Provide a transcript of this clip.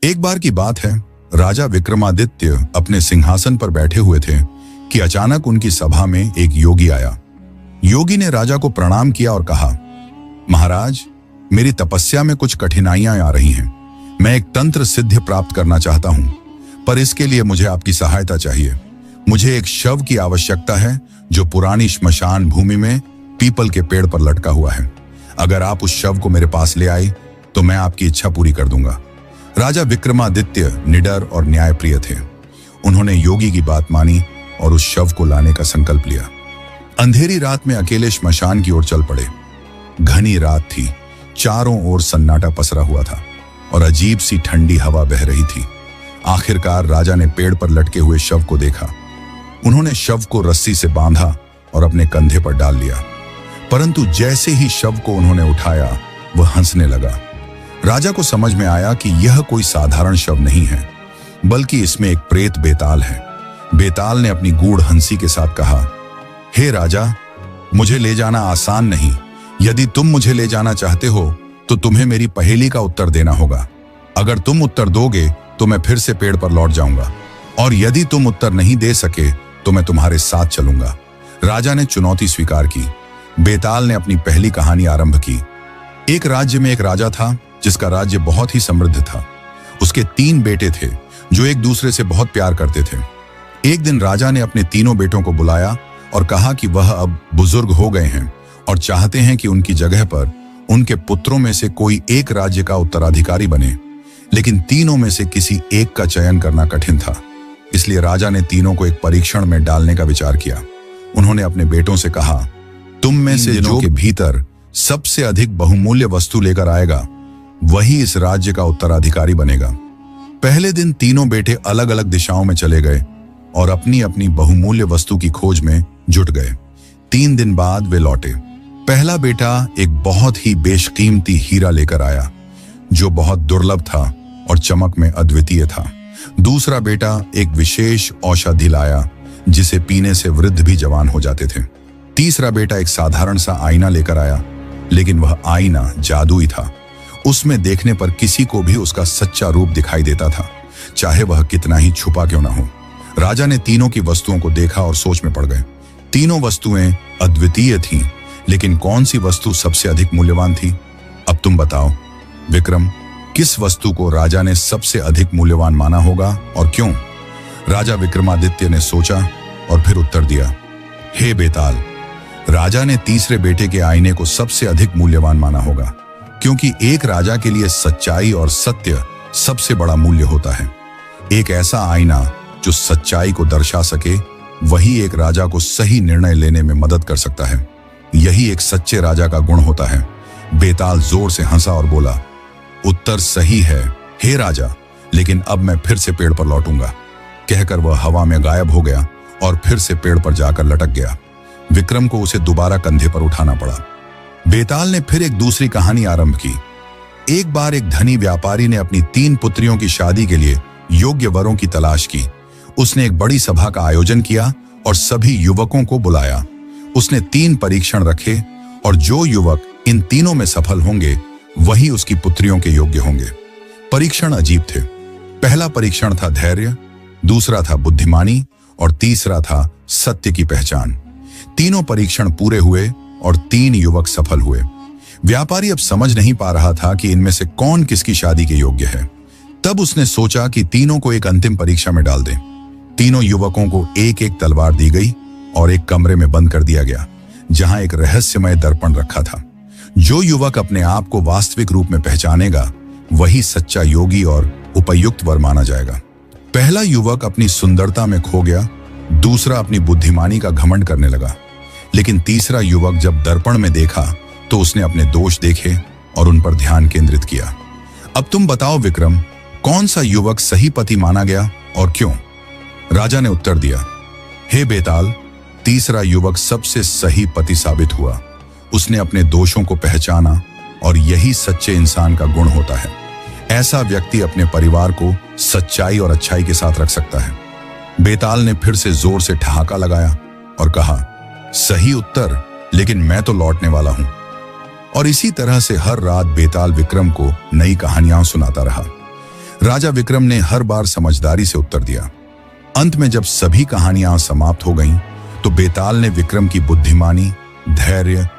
एक बार की बात है, राजा विक्रमादित्य अपने सिंहासन पर बैठे हुए थे कि अचानक उनकी सभा में एक योगी आया। योगी ने राजा को प्रणाम किया और कहा, महाराज, मेरी तपस्या में कुछ कठिनाइयां आ रही हैं। मैं एक तंत्र सिद्धि प्राप्त करना चाहता हूं, पर इसके लिए मुझे आपकी सहायता चाहिए। मुझे एक शव की आवश्यकता है जो पुरानी श्मशान भूमि में पीपल के पेड़ पर लटका हुआ है। अगर आप उस शव को मेरे पास ले आए तो मैं आपकी इच्छा पूरी कर दूंगा। राजा विक्रमादित्य निडर और न्यायप्रिय थे। उन्होंने योगी की बात मानी और उस शव को लाने का संकल्प लिया। अंधेरी रात में अकेले श्मशान की ओर चल पड़े। घनी रात थी, चारों ओर सन्नाटा पसरा हुआ था और अजीब सी ठंडी हवा बह रही थी। आखिरकार राजा ने पेड़ पर लटके हुए शव को देखा। उन्होंने शव को रस्सी से बांधा और अपने कंधे पर डाल लिया, परंतु जैसे ही शव को उन्होंने उठाया, वह हंसने लगा। राजा को समझ में आया कि यह कोई साधारण शव नहीं है, बल्कि इसमें एक प्रेत बेताल है। बेताल ने अपनी गूढ़ हंसी के साथ कहा, हे राजा, मुझे ले जाना आसान नहीं। यदि तुम मुझे ले जाना चाहते हो तो तुम्हें मेरी पहेली का उत्तर देना होगा। अगर तुम उत्तर दोगे तो मैं फिर से पेड़ पर लौट जाऊंगा, और यदि तुम उत्तर नहीं दे सके तो मैं तुम्हारे साथ चलूंगा। राजा ने चुनौती स्वीकार की। बेताल ने अपनी पहली कहानी आरंभ की। एक राज्य में एक राजा था जिसका राज्य बहुत ही समृद्ध था। उसके 3 बेटे थे जो एक दूसरे से बहुत प्यार करते थे। एक दिन राजा ने अपने तीनों बेटों को बुलाया और कहा कि वह अब बुजुर्ग हो गए हैं और चाहते हैं कि उनकी जगह पर उनके पुत्रों में से कोई एक राज्य का उत्तराधिकारी बने। लेकिन तीनों में से किसी एक का चयन करना कठिन था। इसलिए राजा ने तीनों को एक परीक्षण में डालने का विचार किया। उन्होंने अपने बेटों से कहा, तुम में से जो के भीतर सबसे अधिक बहुमूल्य वस्तु लेकर आएगा, वही इस राज्य का उत्तराधिकारी बनेगा। पहले दिन तीनों बेटे अलग अलग दिशाओं में चले गए और अपनी अपनी बहुमूल्य वस्तु की खोज में जुट गए। 3 दिन बाद वे लौटे। पहला बेटा एक बहुत ही बेशकीमती हीरा लेकर आया जो बहुत दुर्लभ था और चमक में अद्वितीय था। दूसरा बेटा एक विशेष औषधि लाया जिसे पीने से वृद्ध भी जवान हो जाते थे। तीसरा बेटा एक साधारण सा आईना लेकर आया, लेकिन वह आईना जादुई था। उसमें देखने पर किसी को भी उसका सच्चा रूप दिखाई देता था, चाहे वह कितना ही छुपा क्यों ना हो। राजा ने तीनों की वस्तुओं को देखा और सोच में पड़ गए। तीनों वस्तुएं अद्वितीय थीं, लेकिन कौन सी वस्तु सबसे अधिक मूल्यवान थी? अब तुम बताओ विक्रम, किस वस्तु को राजा ने सबसे अधिक मूल्यवान माना होगा और क्यों? राजा विक्रमादित्य ने सोचा और फिर उत्तर दिया, हे बेताल, राजा ने तीसरे बेटे के आईने को सबसे अधिक मूल्यवान माना होगा, क्योंकि एक राजा के लिए सच्चाई और सत्य सबसे बड़ा मूल्य होता है। एक ऐसा आईना जो सच्चाई को दर्शा सके, वही एक राजा को सही निर्णय लेने में मदद कर सकता है। यही एक सच्चे राजा का गुण होता है। बेताल जोर से हंसा और बोला, उत्तर सही है हे राजा, लेकिन अब मैं फिर से पेड़ पर लौटूंगा। कहकर वह हवा में गायब हो गया और फिर से पेड़ पर जाकर लटक गया। विक्रम को उसे दोबारा कंधे पर उठाना पड़ा। बेताल ने फिर एक दूसरी कहानी आरंभ की। एक बार एक धनी व्यापारी ने अपनी 3 पुत्रियों की शादी के लिए योग्य वरों की तलाश की। उसने एक बड़ी सभा का आयोजन किया और सभी युवकों को बुलाया। उसने 3 परीक्षण रखे और जो युवक इन तीनों में सफल होंगे वही उसकी पुत्रियों के योग्य होंगे। परीक्षण अजीब थे। पहला परीक्षण था धैर्य, दूसरा था बुद्धिमानी और तीसरा था सत्य की पहचान। तीनों परीक्षण पूरे हुए और 3 युवक सफल हुए। व्यापारी अब समझ नहीं पा रहा था कि इनमें से कौन किसकी शादी के योग्य है। तब उसने सोचा कि तीनों को एक अंतिम परीक्षा में डाल दें। तीनों युवकों को एक एक तलवार दी गई और एक कमरे में बंद कर दिया गया, जहां एक रहस्यमय दर्पण रखा था। जो युवक अपने आप को वास्तविक रूप में पहचानेगा, वही सच्चा योगी और उपयुक्त वर माना जाएगा। पहला युवक अपनी सुंदरता में खो गया, दूसरा अपनी बुद्धिमानी का घमंड करने लगा, लेकिन तीसरा युवक जब दर्पण में देखा तो उसने अपने दोष देखे और उन पर ध्यान केंद्रित किया। अब तुम बताओ विक्रम, कौन सा युवक सही पति माना गया और क्यों? राजा ने उत्तर दिया, हे बेताल, तीसरा युवक सबसे सही पति साबित हुआ। उसने अपने दोषों को पहचाना और यही सच्चे इंसान का गुण होता है। ऐसा व्यक्ति अपने परिवार को सच्चाई और अच्छाई के साथ रख सकता है। बेताल ने फिर से जोर से ठहाका लगाया और कहा, सही उत्तर, लेकिन मैं तो लौटने वाला हूं। और इसी तरह से हर रात बेताल विक्रम को नई कहानियां सुनाता रहा। राजा विक्रम ने हर बार समझदारी से उत्तर दिया। अंत में जब सभी कहानियां समाप्त हो गईं, तो बेताल ने विक्रम की बुद्धिमानी, धैर्य